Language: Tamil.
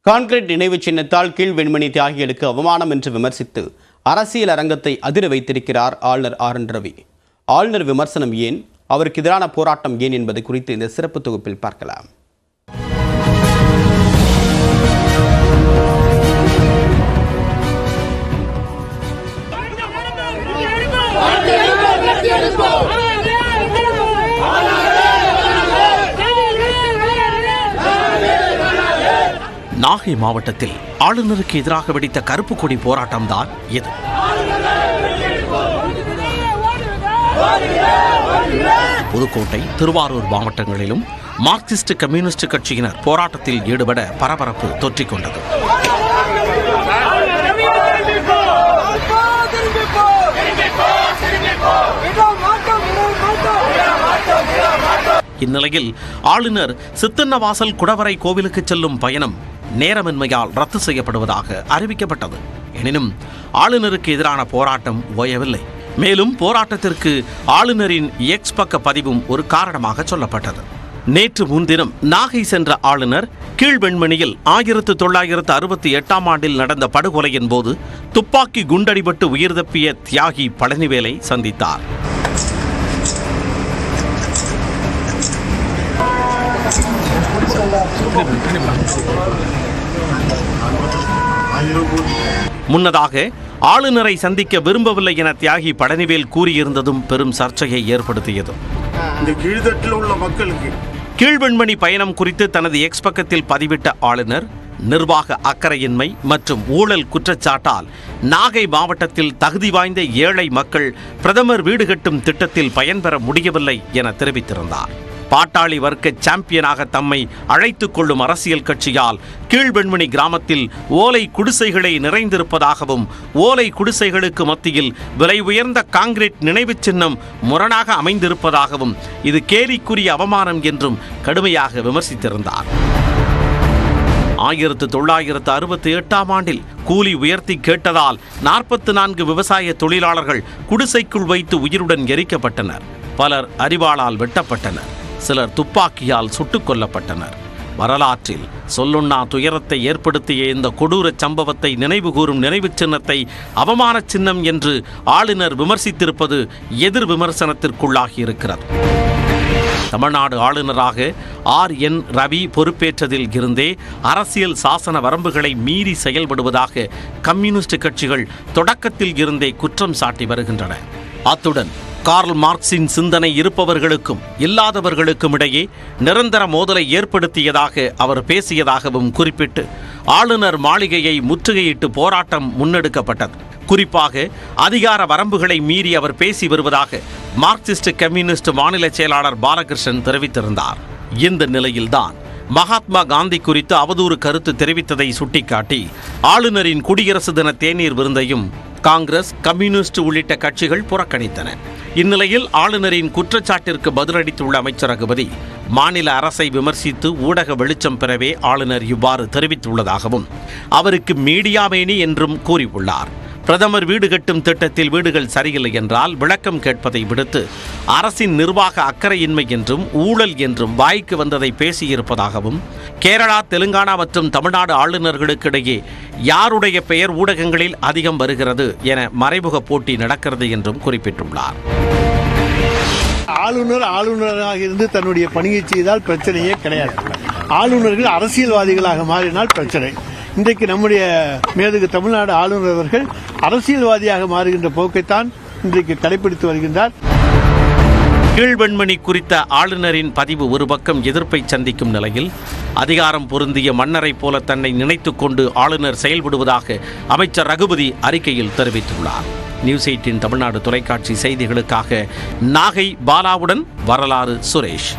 கான்கிரீட் நினைவு சின்னத்தால் கீழ்வெண்மணி தியாகிகளுக்கு அவமானம் என்று விமர்சித்து அரசியல் அரங்கத்தை அதிர வைத்திருக்கிறார் ஆளுநர் RN ரவி. ஆளுநர் விமர்சனம் ஏன், அவருக்கு எதிரான போராட்டம் ஏன் என்பது குறித்து இந்த சிறப்பு தொகுப்பில் பார்க்கலாம். நாகை மாவட்டத்தில் ஆளுநருக்கு எதிராக வெடித்த கருப்பு கொடி போராட்டம்தான் இது. புதுக்கோட்டை, திருவாரூர் மாவட்டங்களிலும் மார்க்சிஸ்ட் கம்யூனிஸ்ட் கட்சியினர் போராட்டத்தில் ஈடுபட பரபரப்பு தொற்றிக்கொண்டது. இந்நிலையில் ஆளுநர் சித்தன்னவாசல் குடவரை கோவிலுக்கு செல்லும் பயணம் நேரமின்மையால் ரத்து செய்யப்படுவதாக அறிவிக்கப்பட்டது. எனினும் ஆளுநருக்கு எதிரான போராட்டம் ஓயவில்லை. மேலும் போராட்டத்திற்கு ஆளுநரின் எக்ஸ் பக்க பதிவும் ஒரு காரணமாக சொல்லப்பட்டது. நேற்று முன்தினம் நாகை சென்ற ஆளுநர் கீழ்வெண்மணியில் 1968ஆம் ஆண்டில் நடந்த படுகொலையின் போது துப்பாக்கி குண்டடிபட்டு உயிர் தப்பிய தியாகி பழனிவேலை சந்தித்தார். முன்னதாக ஆளுநரை சந்திக்க விரும்பவில்லை என தியாகி பழனிவேல் கூறியிருந்ததும் பெரும் சர்ச்சையை ஏற்படுத்தியது. கீழ்வெண்மணி பயணம் குறித்து தனது எக்ஸ் பக்கத்தில் பதிவிட்ட ஆளுநர், நிர்வாக அக்கறையின்மை மற்றும் ஊழல் குற்றச்சாட்டால் நாகை மாவட்டத்தில் தகுதி வாய்ந்த ஏழை மக்கள் பிரதமர் வீடு கட்டும் திட்டத்தில் பயன்பெற முடியவில்லை என தெரிவித்திருந்தார். பாட்டாளி வர்க்க சாம்பியனாக தம்மை அழைத்துக் கொள்ளும் அரசியல் கட்சியால் கீழ்வெண்மணி கிராமத்தில் ஓலை குடிசைகளை நிறைந்திருப்பதாகவும், ஓலை குடிசைகளுக்கு மத்தியில் விலை உயர்ந்த கான்கிரீட் நினைவு சின்னம் முரணாக அமைந்திருப்பதாகவும் இது கேலிக்குரிய அவமானம் என்றும் கடுமையாக விமர்சித்திருந்தார். 1968ஆம் ஆண்டில் கூலி உயர்த்தி கேட்டதால் 44 விவசாய தொழிலாளர்கள் குடிசைக்குள் வைத்து உயிருடன் எரிக்கப்பட்டனர். பலர் அரிவாளால் வெட்டப்பட்டனர். சிலர் துப்பாக்கியால் சுட்டுக் கொல்லப்பட்டனர். வரலாற்றில் சொல்லுண்ணா துயரத்தை ஏற்படுத்திய இந்த கொடூர சம்பவத்தை நினைவுகூரும் நினைவு சின்னத்தை அவமான சின்னம் என்று ஆளுநர் விமர்சித்திருப்பது எதிர் விமர்சனத்திற்குள்ளாகி இருக்கிறது. தமிழ்நாடு ஆளுநராக RN ரவி பொறுப்பேற்றதில் இருந்தே அரசியல் சாசன வரம்புகளை மீறி செயல்படுவதாக கம்யூனிஸ்ட் கட்சிகள் தொடக்கத்தில் இருந்தே குற்றம் சாட்டி வருகின்றன. அத்துடன் கார்ல் மார்க்சின் சிந்தனை இருப்பவர்களுக்கும் இல்லாதவர்களுக்கும் இடையே நிரந்தர மோதலை ஏற்படுத்தியதாக அவர் பேசியதாகவும் குறிப்பிட்டு ஆளுநர் மாளிகையை முற்றுகையிட்டு போராட்டம் முன்னெடுக்கப்பட்டது. குறிப்பாக அதிகார வரம்புகளை மீறி அவர் பேசி வருவதாக மார்க்சிஸ்ட் கம்யூனிஸ்ட் மாநில செயலாளர் பாலகிருஷ்ணன் தெரிவித்திருந்தார். இந்த நிலையில்தான் மகாத்மா காந்தி குறித்து அவதூறு கருத்து தெரிவித்ததை சுட்டிக்காட்டி ஆளுநரின் குடியரசு தின தேநீர் விருந்தையும் காங்கிரஸ், கம்யூனிஸ்ட் உள்ளிட்ட கட்சிகள் புறக்கணித்தன. இந்நிலையில் ஆளுநரின் குற்றச்சாட்டிற்கு பதிலளித்துள்ள அமைச்சர் ரகுபதி, மாநில அரசை விமர்சித்து ஊடக வெளிச்சம் பெறவே ஆளுநர் இவ்வாறு தெரிவித்துள்ளதாகவும் அவருக்கு மீடியாமேனி என்றும் கூறியுள்ளார். பிரதமர் வீடு கட்டும் திட்டத்தில் வீடுகள் சரியில்லை என்றால் விளக்கம் கேட்பதை விடுத்து அரசின் நிர்வாக அக்கறையின்மை என்றும் ஊழல் என்றும் வாய்க்கு வந்ததை பேசியிருப்பதாகவும், கேரளா, தெலுங்கானா மற்றும் தமிழ்நாடு ஆளுநர்களுக்கு இடையே யாருடைய பெயர் ஊடகங்களில் அதிகம் வருகிறது என மறைமுக போட்டி நடக்கிறது என்றும் குறிப்பிட்டுள்ளார். ஆளுநராக இருந்து தன்னுடைய பணியை செய்தால் பிரச்சனையே கிடையாது. ஆளுநர்கள் அரசியல்வாதிகளாக மாறினால் பிரச்சனை. இன்றைக்கு நம்முடைய மேதகு தமிழ்நாடு ஆளுநர் அவர்கள் அரசியல்வாதியாக மாறுகின்ற போக்கைத்தான் இன்றைக்கு கடைபிடித்து வருகின்றார். கீழ்வெண்மணி குறித்த ஆளுநரின் பதிவு ஒரு பக்கம் எதிர்ப்பை சந்திக்கும் நிலையில், அதிகாரம் பொருந்திய மன்னரை போல தன்னை நினைத்துக் கொண்டு ஆளுநர் செயல்படுவதாக அமைச்சர் ரகுபதி அறிக்கையில் தெரிவித்துள்ளார். நியூஸ் 18 தமிழ்நாடு தொலைக்காட்சி செய்திகளுக்காக நாகை பாலாவுடன் வரலாறு சுரேஷ்.